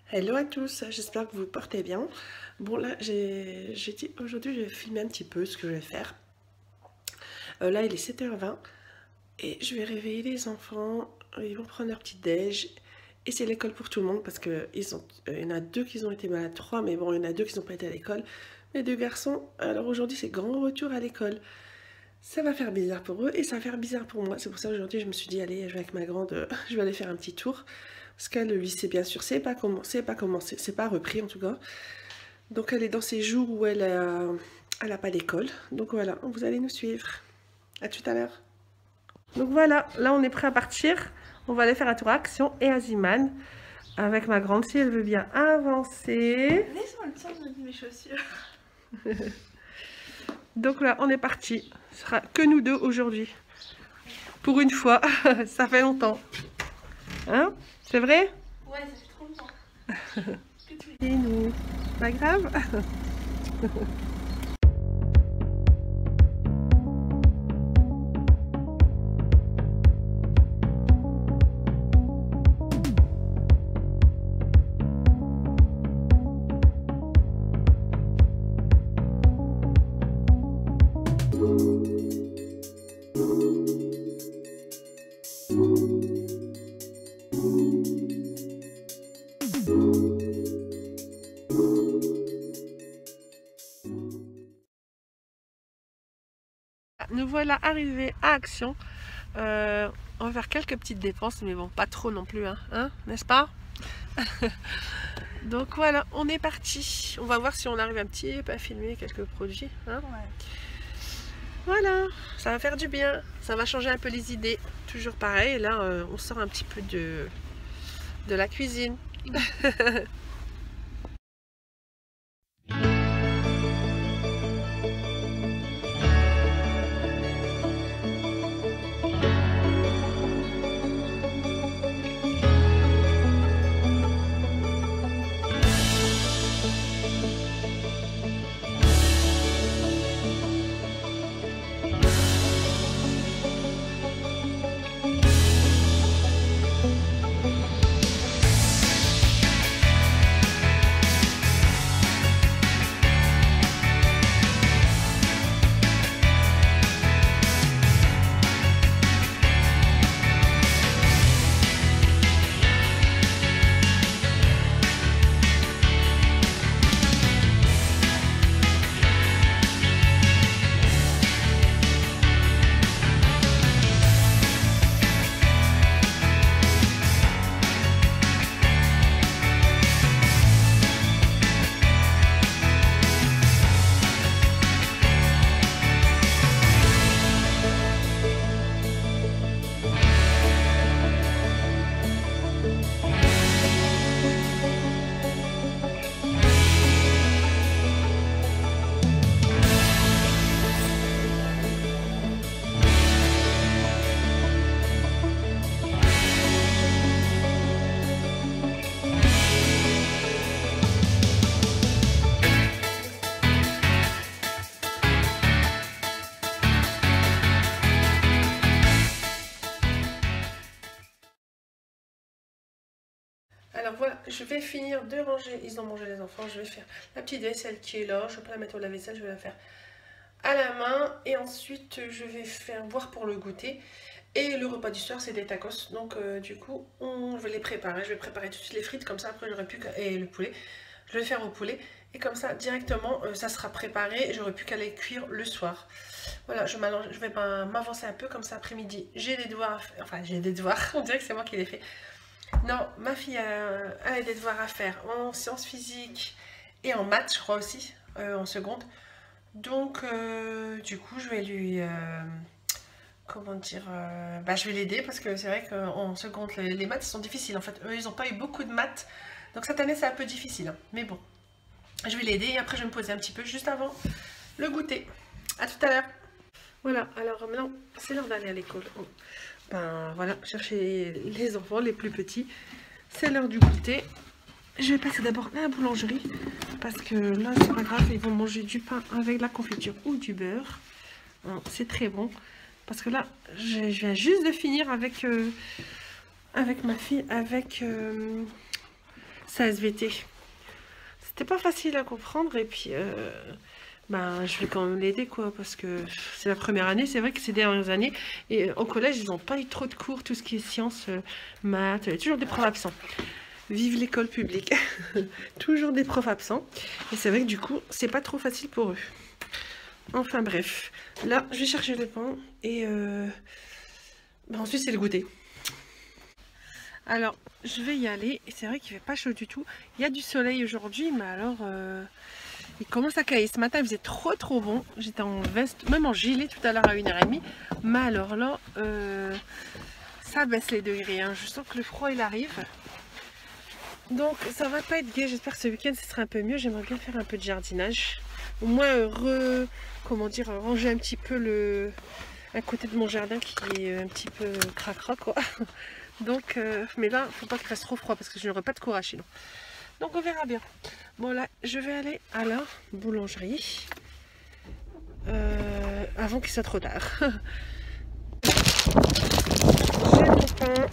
Hello à tous, j'espère que vous vous portez bien. Bon là, j'ai dit aujourd'hui je vais filmer un petit peu ce que je vais faire. Là il est 7h20 et je vais réveiller les enfants, ils vont prendre leur petit déj. Et c'est l'école pour tout le monde parce que il y en a deux qui ont été malades, trois, mais bon il y en a deux qui n'ont pas été à l'école. Les deux garçons, alors aujourd'hui c'est grand retour à l'école. Ça va faire bizarre pour eux et ça va faire bizarre pour moi. C'est pour ça aujourd'hui je me suis dit allez, je vais avec ma grande, je vais aller faire un petit tour. Parce que le lycée bien sûr c'est pas commencé, c'est pas repris en tout cas. Donc elle est dans ces jours où elle a pas d'école. Donc voilà, vous allez nous suivre. À tout à l'heure. Donc voilà, là on est prêt à partir. On va aller faire un tour à Action et à Ziman. Avec ma grande, si elle veut bien avancer. Laisse-moi le temps de mettre mes chaussures. Donc là, on est parti. Ce sera que nous deux aujourd'hui. Pour une fois, ça fait longtemps. Hein? C'est vrai? Ouais, ça fait trop longtemps. Et nous, pas grave. Nous voilà arrivés à Action. On va faire quelques petites dépenses, mais bon, pas trop non plus, hein, n'est-ce pas? Donc voilà, on est parti. On va voir si on arrive un petit peu à filmer quelques produits. Hein. Ouais. Voilà, ça va faire du bien. Ça va changer un peu les idées. Toujours pareil, et là, on sort un petit peu de la cuisine. Alors voilà, je vais finir de ranger. Ils ont mangé les enfants. Je vais faire la petite vaisselle qui est là. Je ne vais pas la mettre au lave-vaisselle, je vais la faire à la main. Et ensuite, je vais faire boire pour le goûter. Et le repas du soir, c'est des tacos. Donc du coup, je vais les préparer. Je vais préparer tout de suite les frites. Comme ça, après, j'aurai plus qu'à... Et le poulet. Je vais faire au poulet. Et comme ça, directement, ça sera préparé. J'aurai plus qu'à les cuire le soir. Voilà, je vais m'avancer un peu. Comme ça, après-midi, j'ai des devoirs à faire. Enfin, j'ai des devoirs. On dirait que c'est moi qui les fais. Non, ma fille a des devoirs à faire en sciences physiques et en maths, je crois aussi, en seconde. Donc, du coup, je vais lui... comment dire je vais l'aider parce que c'est vrai qu'en seconde, les maths sont difficiles. En fait, eux, ils n'ont pas eu beaucoup de maths. Donc, cette année, c'est un peu difficile. Mais bon, je vais l'aider et après, je vais me poser un petit peu juste avant le goûter. À tout à l'heure. Voilà, alors maintenant, c'est l'heure d'aller à l'école. Ben voilà, chercher les enfants les plus petits. C'est l'heure du goûter. Je vais passer d'abord à la boulangerie parce que là c'est pas grave, ils vont manger du pain avec de la confiture ou du beurre. C'est très bon parce que là je viens juste de finir avec ma fille avec sa SVT. C'était pas facile à comprendre et puis je vais quand même l'aider quoi parce que c'est la première année. C'est vrai que ces dernières années et au collège ils n'ont pas eu trop de cours, tout ce qui est sciences, maths, il y a toujours des profs absents. Vive l'école publique. Toujours des profs absents et c'est vrai que du coup c'est pas trop facile pour eux. Enfin bref, là je vais chercher le pain et ensuite c'est le goûter. Alors je vais y aller et c'est vrai qu'il fait pas chaud du tout. Il y a du soleil aujourd'hui mais alors il commence à cailler. Ce matin il faisait trop bon. J'étais en veste, même en gilet tout à l'heure à 1h30. Mais alors là ça baisse les degrés hein. Je sens que le froid il arrive. Donc ça va pas être gai. J'espère que ce week-end ce sera un peu mieux. J'aimerais bien faire un peu de jardinage. Au moins ranger un petit peu un côté de mon jardin qui est un petit peu cracra quoi. Donc mais là faut pas qu'il fasse trop froid parce que je n'aurai pas de courage sinon. Donc on verra bien. Bon là je vais aller à la boulangerie avant qu'il soit trop tard. J'ai mon pain.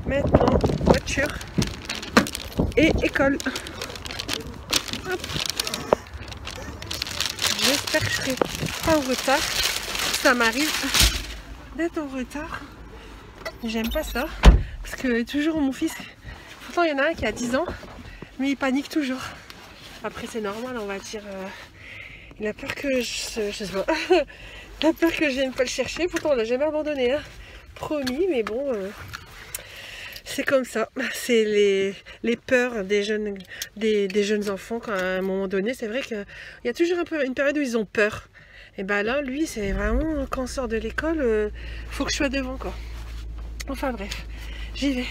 Maintenant voiture et école. Hop. J'espère que je serai pas en retard. Ça m'arrive d'être en retard. J'aime pas ça. Parce que toujours mon fils, pourtant il y en a un qui a 10 ans, mais il panique toujours. Après c'est normal on va dire. Il a peur que je sais pas. Il a peur que je vienne pas le chercher. Pourtant on l'a jamais abandonné. Hein. Promis, mais bon. C'est comme ça. C'est les peurs des jeunes enfants quand à un moment donné. C'est vrai qu'il y a toujours un peu une période où ils ont peur. Et ben là, lui, c'est vraiment quand on sort de l'école, faut que je sois devant quoi. Enfin bref, j'y vais.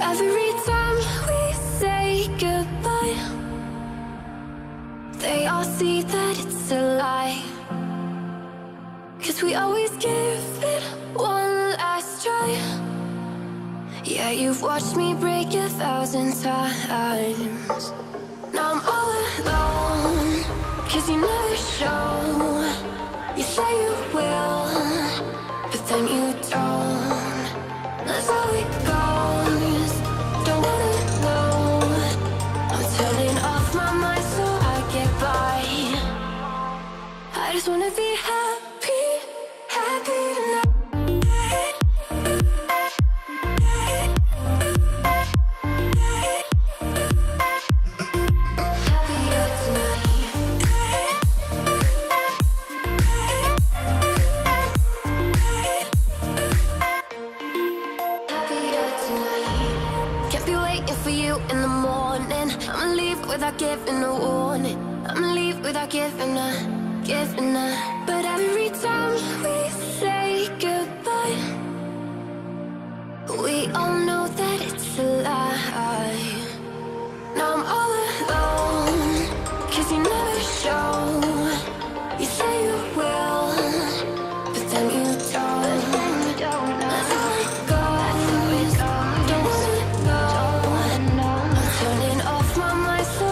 Every time we say goodbye, they all see that it's a lie. 'Cause we always give it one last try. Yeah, you've watched me break 1,000 times. Now I'm all alone, 'cause you never show. You say you will, but then you don't. That's how it goes. Don't wanna know. I'm turning off my mind so I get by. I just wanna be happy, happy tonight. Without giving a warning, I'ma leave without giving a. But every time we say goodbye, we all know that it's a lie. Now I'm all alone, 'cause you never show. You say you will, but then you don't. That's how it goes. Don't wanna know. I'm turning off my mind so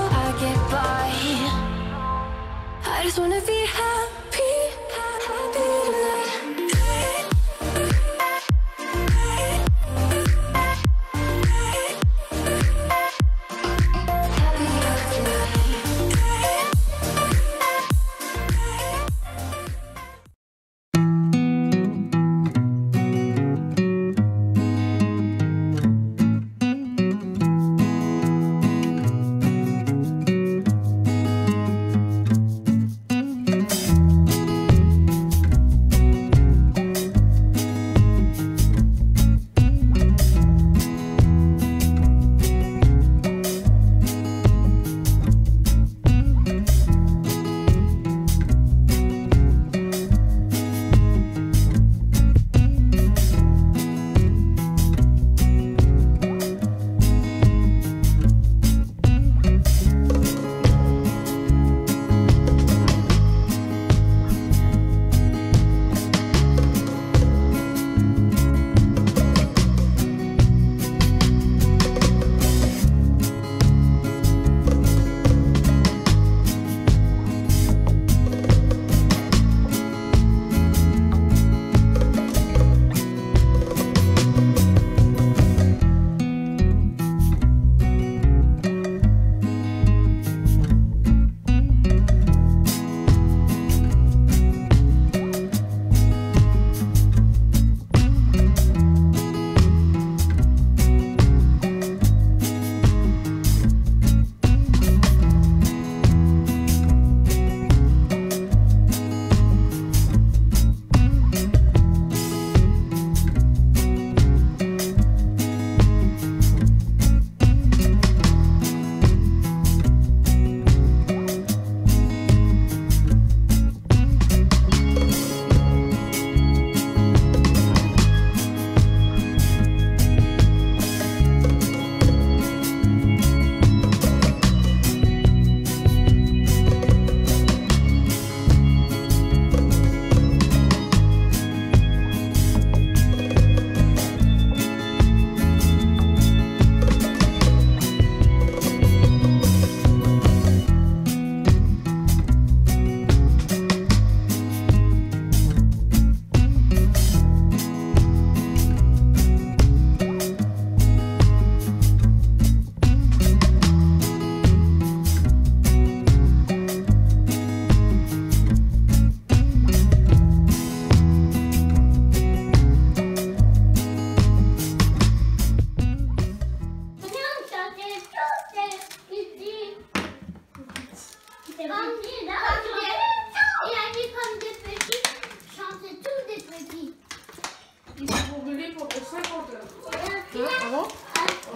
Ils sont brûlés pendant 50 heures. Ah bon?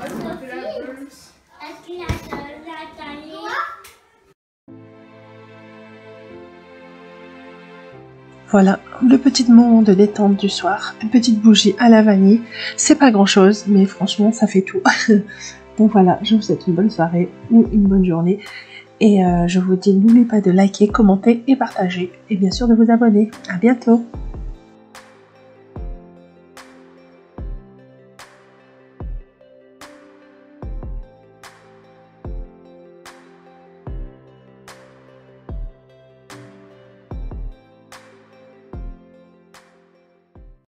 Ouais, ça fait la bonne. Voilà, le petit moment de détente du soir, une petite bougie à la vanille, c'est pas grand chose, mais franchement ça fait tout. Donc voilà, je vous souhaite une bonne soirée ou une bonne journée, et je vous dis n'oubliez pas de liker, commenter et partager, et bien sûr de vous abonner. À bientôt.